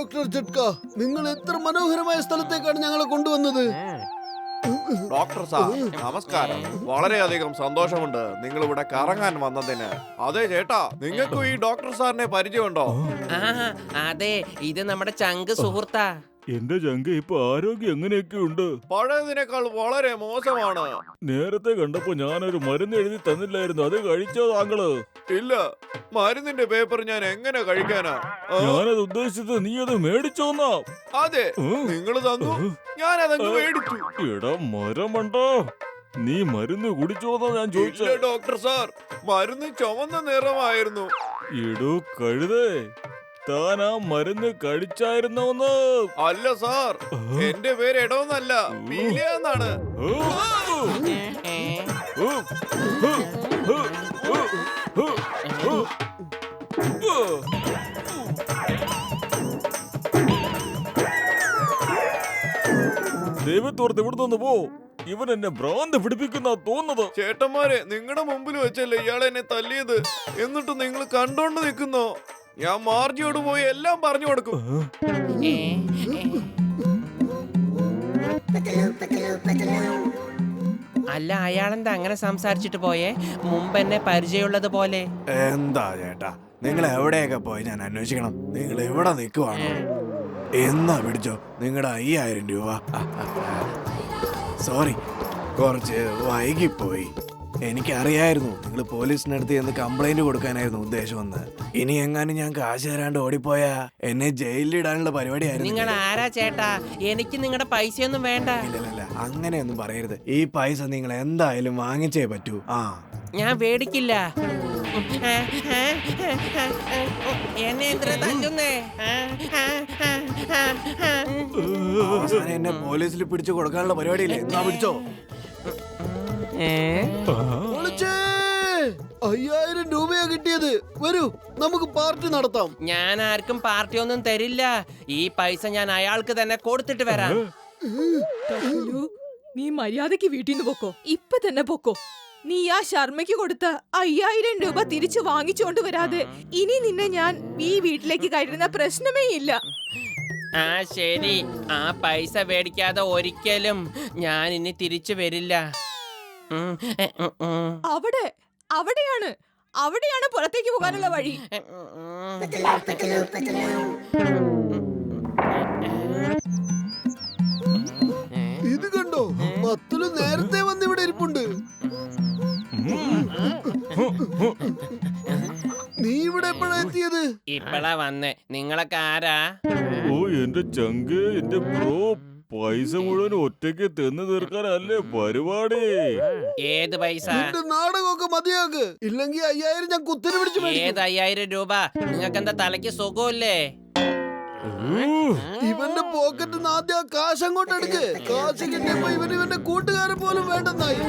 Doctor ജട്ക, നിങ്ങൾ എത്ര മനോഹരമായ സ്ഥലത്തേക്കാണ് ഞങ്ങളെ കൊണ്ടുവന്നത്. ഡോക്ടർ സാർ നമസ്കാരം. വളരെയധികം സന്തോഷമുണ്ട് നിങ്ങൾ ഇവിടെ കറങ്ങാൻ വന്നതിന്. അതെ ചേട്ടാ, നിങ്ങൾക്കും ഈ ഡോക്ടർ സാറിനെ പരിചയമുണ്ടോ? അതെ, ഇത് നമ്മുടെ ചങ്ക് സുഹൃത്താ. എന്റെ ചങ്ക ഇപ്പൊ ആരോഗ്യം എങ്ങനെയൊക്കെ ഉണ്ട്? പഴയതിനേക്കാൾ വളരെ മോശമാണ്. നേരത്തെ കണ്ടപ്പോ ഞാനൊരു മരുന്ന് എഴുതി തന്നില്ലായിരുന്നു, അത് കഴിച്ചോ താങ്കള്? ഇല്ല, മരുന്നിന്റെ പേപ്പർ ഞാൻ എങ്ങനെ കഴിക്കാനാ? ഞാനത് ഉദ്ദേശിച്ചത് നീ അത് മേടിച്ചോന്നാ. അതെ, നിങ്ങൾ തന്നു, ഞാൻ അതങ്ങ് മേടിച്ചു. എടാ മരമണ്ടോ, നീ മരുന്ന് കുടിച്ചോന്നാ ഞാൻ ഇല്ല ചോദിച്ചത്. ഡോക്ടർ സാർ, മരുന്ന് ചുവന്ന നിറമായിരുന്നു. എടോ കഴുതേ, താൻ ആ മരുന്ന് കഴിച്ചായിരുന്നോന്ന്? അല്ല സാർ, എന്റെ പേര് എടോന്നല്ല, പീലിയ എന്നാണ്. ദൈവത്തോർത്ത് ഇവിടുന്ന് പോ, ഇവൻ എന്നെ ഭ്രാന്ത് പിടിപ്പിക്കുന്ന തോന്നുന്നത്. ചേട്ടന്മാരെ, നിങ്ങളുടെ മുമ്പിൽ വെച്ചല്ലേ ഇയാൾ എന്നെ തല്ലിയത്, എന്നിട്ട് നിങ്ങൾ കണ്ടോണ്ട് നിൽക്കുന്നോ? ഞാൻ മാർജിയോട് പോയി എല്ലാം പറഞ്ഞു കൊടുക്കും. അല്ല, അയാളെന്താ അങ്ങനെ സംസാരിച്ചിട്ട് പോയേ? മുമ്പ് എന്നെ പരിചയമുള്ളത് പോലെ. എന്താ ചേട്ടാ, നിങ്ങൾ എവിടെയൊക്കെ പോയി ഞാൻ അന്വേഷിക്കണം? നിങ്ങൾ എവിടെ നിൽക്കുവാണോ? എന്നാ പിടിച്ചോ നിങ്ങളുടെ 5000 രൂപ. സോറി, കുറച്ച് വൈകിപ്പോയി. എനിക്കറിയായിരുന്നു നിങ്ങൾ പോലീസിനടുത്ത് എന്ന് കംപ്ലൈന്റ് കൊടുക്കാനായിരുന്നു ഉദ്ദേശമെന്ന്. ഇനി എങ്ങാനും ഞാൻ കാശ് തരാണ്ട് ഓടിപ്പോയാ എന്നെ ജയിലിലിടാനുള്ള പരിപാടിയായിരുന്നു. നിങ്ങൾ ആരാ ചേട്ടാ? എനിക്ക് നിങ്ങളുടെ പൈസയൊന്നും വേണ്ട. ഇല്ല, അങ്ങനെയൊന്നും പറയരുത്. ഈ പൈസ നിങ്ങൾ എന്തായാലും വാങ്ങിച്ചേ പറ്റൂ. ഞാൻ വേടിക്കില്ല. എന്നെ എന്തിനാ തല്ലുന്നേ? അവസാനം എന്നെ പോലീസിൽ പിടിച്ചു കൊടുക്കാനുള്ള പരിപാടിയില്ലേ? എന്നാ പിടിച്ചോ. 5000 രൂപയാ കിട്ടിയത്. വരൂ, നമുക്ക് പാർട്ടി നടത്താം. ഞാൻ ആർക്കും പാർട്ടി ഒന്നും തരില്ല. ഈ പൈസ ഞാൻ അയാൾക്ക് തന്നെ കൊടുത്തിട്ട് വരാം. നീ മര്യാദക്ക് വീട്ടിൽ നിന്ന് പൊക്കോ, ഇപ്പൊ തന്നെ പൊക്കോ. നീ ആ ശർമ്മയ്ക്ക് കൊടുത്ത 5000 രൂപ തിരിച്ചു വാങ്ങിച്ചോണ്ട് വരാതെ ഇനി നിന്നെ ഞാൻ ഈ വീട്ടിലേക്ക് കയറ്റുന്ന പ്രശ്നമേ ഇല്ല. ആ ശരി, ആ പൈസ മേടിക്കാതെ ഒരിക്കലും ഞാൻ ഇനി തിരിച്ചു വരില്ല. അവിടെയാണ് പുറത്തേക്ക് പോകാനുള്ള വഴി. ഇത് കണ്ടോ, മത്തല് നേരത്തെ വന്ന് ഇവിടെ ഇരിപ്പുണ്ട്. നീ ഇവിടെ എപ്പോഴാ എത്തിയത്? ഇപ്പളാ വന്നേ. നിങ്ങളൊക്കെ ആരാ? ഓ എന്റെ ചങ്ക്, എന്റെ ബ്രോ, പൈസ മുഴുവൻ ഒറ്റയ്ക്ക് തിന്നു തീർക്കാനല്ലേ പരിപാടി? ഏത് പൈസ? നിന്റെ നാടകമൊക്കെ മതിയാക്ക്, ഇല്ലെങ്കിൽ 5000 ഞാൻ കുത്തിരി പിടിച്ചു. ഏത് 5000 രൂപ? നിങ്ങൾക്ക് എന്താ തലയ്ക്ക് സുഖമില്ലേ? ഇവന്റെ പോക്കറ്റ് ആദ്യം ആ കാശ് അങ്ങോട്ട് എടുക്ക്. കാശ് കിട്ടിയപ്പോ ഇവന്റെ കൂട്ടുകാരെ പോലും വേണ്ടെന്നായി.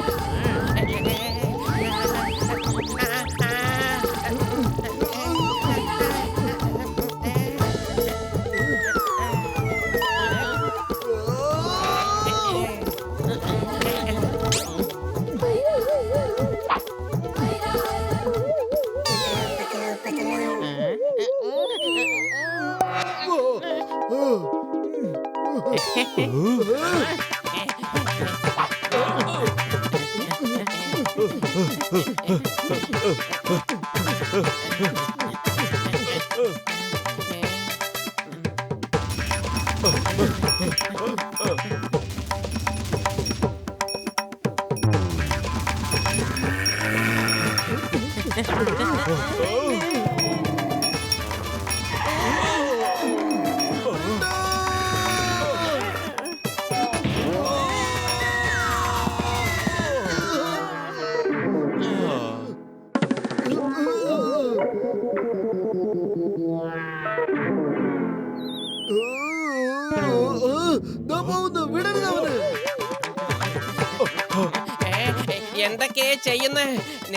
എന്തൊക്കെയാ ചെയ്യുന്നേ?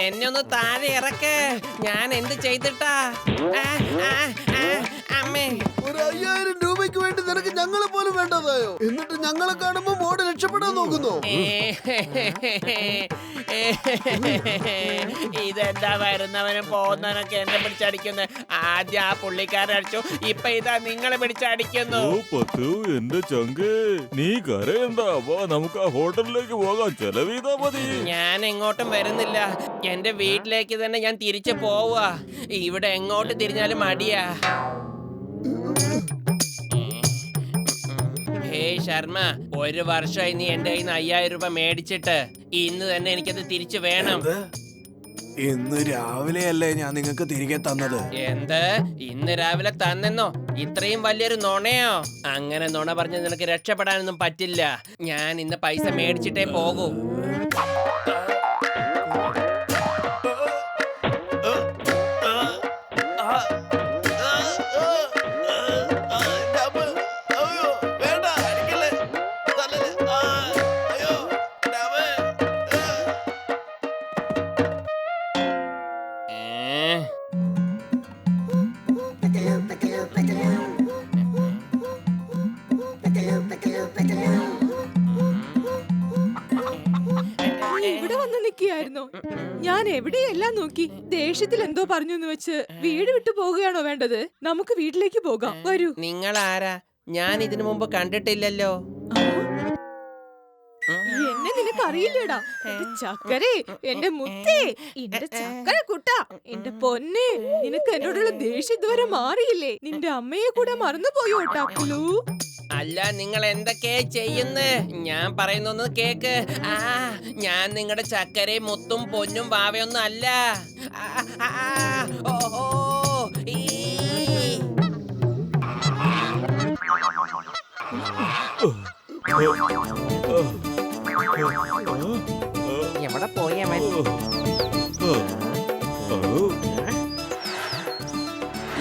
എന്നെ ഒന്ന് താഴെ ഇറക്ക്. ഞാൻ എന്ത് ചെയ്തിട്ടാ? അമ്മേ, ഒരു 5000 രൂപ പൈസയ്ക്ക് വേണ്ടി നിനക്ക് ഞങ്ങളെ പോലും വേണ്ടതായോ? എന്നിട്ട് ഞങ്ങളെ കാണുമ്പോ മോഡ് രക്ഷപ്പെടാൻ നോക്കുന്നു. ഇതെന്താ വരുന്നവനും പോകുന്നവനൊക്കെ എന്നെ പിടിച്ചടിക്കുന്നു. ആദ്യം ആ പുള്ളിക്കാരൻ അടിച്ചു, ഇപ്പൊ ഇതാ നിങ്ങളെ പിടിച്ചടിക്കുന്നു. ഓ പത്തു, എന്റെ ചങ്കേ, നീ കരയണ്ട. വാ, നമുക്ക് ആ ഹോട്ടലിലേക്ക് പോകാം. ചെലവീതാ മതി. ഞാൻ എങ്ങോട്ടും വരുന്നില്ല. എന്റെ വീട്ടിലേക്ക് തന്നെ ഞാൻ തിരിച്ചു പോവാ. ഇവിടെ എങ്ങോട്ട് തിരിഞ്ഞാലും മടിയാ. ഹേയ് ശർമ്മ, 1 വർഷമായി നീ എന്റെ കയ്യിൽ നിന്ന് 5000 രൂപ മേടിച്ചിട്ട്. ഇന്ന് തന്നെ എനിക്കത് തിരിച്ചു വേണം. ഇന്ന് രാവിലെയല്ലേ ഞാൻ നിങ്ങൾക്ക് തിരികെ തന്നത്? എന്ത്? ഇന്ന് രാവിലെ തന്നെന്നോ? ഇത്രയും വലിയൊരു നുണയോ? അങ്ങനെ നുണ പറഞ്ഞ് നിനക്ക് രക്ഷപ്പെടാനൊന്നും പറ്റില്ല. ഞാൻ ഇന്ന് പൈസ മേടിച്ചിട്ടേ പോകൂ. ഇവിടെ വന്ന് നിൽക്കുകയായിരുന്നോ? ഞാൻ എവിടെയെല്ലാം നോക്കി. ദേഷ്യത്തിൽ എന്തോ പറഞ്ഞു എന്ന് വെച്ച് വീട് വിട്ടു പോകുകയാണോ വേണ്ടത്? നമുക്ക് വീട്ടിലേക്ക് പോകാം, വരൂ. നിങ്ങൾ ആരാ? ഞാൻ ഇതിനു മുമ്പ് കണ്ടിട്ടില്ലല്ലോ. എന്നെ നിനക്ക് അറിയില്ലടാ. എന്റെ ചക്കരേ, എന്റെ മുത്തേ, എന്റെ ചക്കര കുട്ട, എന്റെ പൊന്നെ, നിനക്ക് എന്നോടുള്ള ദേഷ്യം ഇതുവരെ മാറിയില്ലേ? നിന്റെ അമ്മയെ കൂടെ മറന്നുപോയോ ടക്കുലു? അല്ല, നിങ്ങൾ എന്തൊക്കെ ചെയ്യുന്നേ? ഞാൻ പറയുന്നൊന്ന് കേക്ക്. ഞാൻ നിങ്ങളുടെ ചക്കരയും മുത്തും പൊന്നും വാവയൊന്നും അല്ല. ഓഹോ, എവിടെ പോയ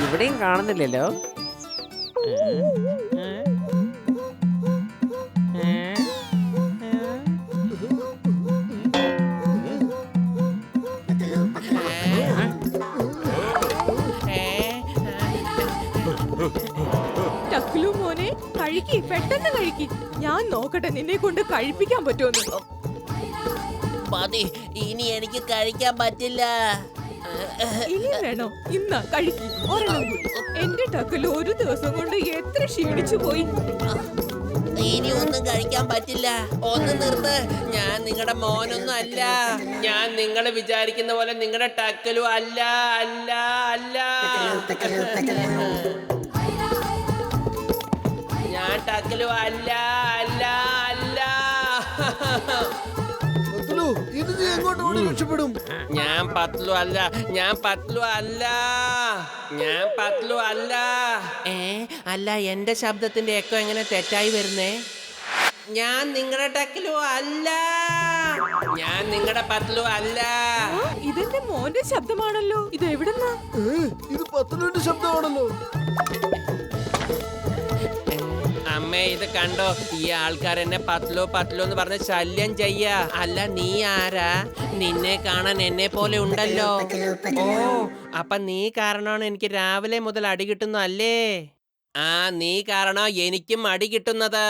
ഇവിടെയും കാണുന്നില്ലല്ലോ. ടക്കുലു മോനെ, കഴിക്കി, പെട്ടെന്ന് കഴിക്കി. ഞാൻ നോക്കട്ടെ നിന്നെ കൊണ്ട് കഴിപ്പിക്കാൻ പറ്റുമെന്ന്. മതി, ഇനി എനിക്ക് കഴിക്കാൻ പറ്റില്ല. ഇനി വേണോ? ഇന്നാ കഴിക്കി, ഒരെണ്ണം കൂടി. എന്റെ ടക്കുലു ഒരു ദിവസം കൊണ്ട് എത്ര ക്ഷീണിച്ചു പോയി. ഇനി ഒന്നും കഴിക്കാൻ പറ്റില്ല. ഒന്ന് നിർത്ത്. ഞാൻ നിങ്ങളുടെ മോനൊന്നും അല്ല. ഞാൻ നിങ്ങൾ വിചാരിക്കുന്ന പോലെ നിങ്ങളുടെ ടക്കലു അല്ല, അല്ല, അല്ല. ഞാൻ ടക്കലു അല്ല, അല്ല, അല്ല. ഇത് നീ എങ്ങോട്ട് ഓടി രക്ഷപ്പെടും? ഞാൻ പത്ലു അല്ല, ഞാൻ പത്ലു അല്ല, ഞാൻ പത്ലു അല്ല. അല്ല, എന്റെ ശബ്ദത്തിന്റെ എക്കോ എങ്ങനെ തെറ്റായി വരുന്നേ? ഞാൻ നിങ്ങളുടെ ടക്കലു അല്ല, ഞാൻ നിങ്ങളുടെ പത്ലു അല്ല. ഇതെന്റെ മോന്റെ ശബ്ദമാണല്ലോ. ഇത് എവിടെന്നാ? ഇത് പത്തനംതിട്ട ശബ്ദമാണല്ലോ. അമ്മേ, ഇത് കണ്ടോ? ഈ ആൾക്കാർ എന്നെ പത്ലു പത്ലു എന്ന് പറഞ്ഞ് ശല്യം ചെയ്യാ. അല്ല, നീ ആരാ? നിന്നെ കാണാൻ എന്നെ പോലെ ഉണ്ടല്ലോ. ഓ, അപ്പൊ നീ കാരണമാണ് എനിക്ക് രാവിലെ മുതൽ അടി കിട്ടുന്നല്ലേ? നീ കാരണോ എനിക്കും അടി കിട്ടുന്നത്?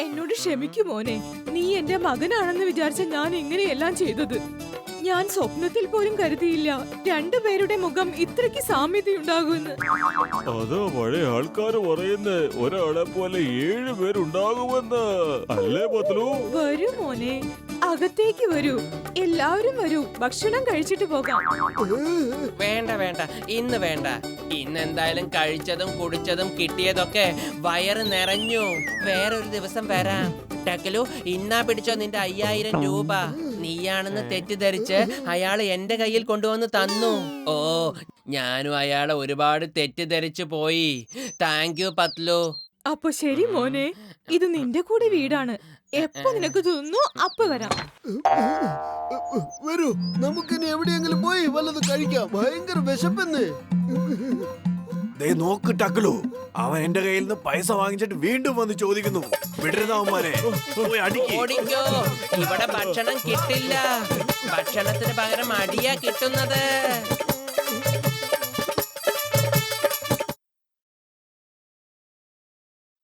എന്നോട് ക്ഷമിക്കൂ മോനെ. നീ എന്റെ മകനാണെന്ന് വിചാരിച്ച ഞാൻ ഇങ്ങനെയെല്ലാം ചെയ്തത്. ഞാൻ സ്വപ്നത്തിൽ പോലും കരുതിയില്ല രണ്ടുപേരുടെ മുഖം ഇത്രയ്ക്ക് സാമ്യതയുണ്ടാകുമെന്ന്. അതാ പഴയ ആൾക്കാര് പറയുന്നേ, ഒരാളെ പോലെ 7 പേരുണ്ടാകുമെന്ന്. അല്ലേ പത്ലു? വരൂ മോനെ, അകത്തേക്ക് വരൂ. എല്ലാവരും വരൂ, ഭക്ഷണം കഴിച്ചിട്ട് പോകാം. വേണ്ട വേണ്ട, ഇന്ന് വേണ്ട. ഇന്ന് എന്തായാലും കഴിച്ചതും കുടിച്ചതും കിട്ടിയതൊക്കെ വയറ് നിറഞ്ഞു. വേറൊരു ദിവസം വരാം. ടക്കലു, ഇന്നാ പിടിച്ചോ നിന്റെ 5000 രൂപ. നീയാണെന്ന് തെറ്റിദ്ധരിച്ച് അയാള് എന്റെ കയ്യിൽ കൊണ്ടുവന്ന് തന്നു. ഓ, ഞാനും അയാളെ ഒരുപാട് തെറ്റിദ്ധരിച്ചു പോയി. Thank you Patlu. അപ്പൊ ശരി മോനെ, ഇത് നിന്റെ കൂടെ വീടാണ്. എപ്പോ നിനക്ക് തോന്നുന്നു അപ്പൊ വരാം. വരൂ, നമുക്കിനി എവിടെയെങ്കിലും പോയി വല്ലത് കഴിക്കാം. ഭയങ്കര വിശപ്പെന്ന്. ദേ നോക്ക് ടക്കലു, അവൻ എന്റെ കയ്യിൽ നിന്ന് പൈസ വാങ്ങിച്ചിട്ട് വീണ്ടും വന്ന് ചോദിക്കുന്നു. വിടരുന്നവന്മാരെ പോയി അടിക്ക്. ഓടിക്കോ, ഇവിടെ ഭക്ഷണം കിട്ടില്ല. ഭക്ഷണത്തിന് പകരം അടിയാ കിട്ടുന്നത്.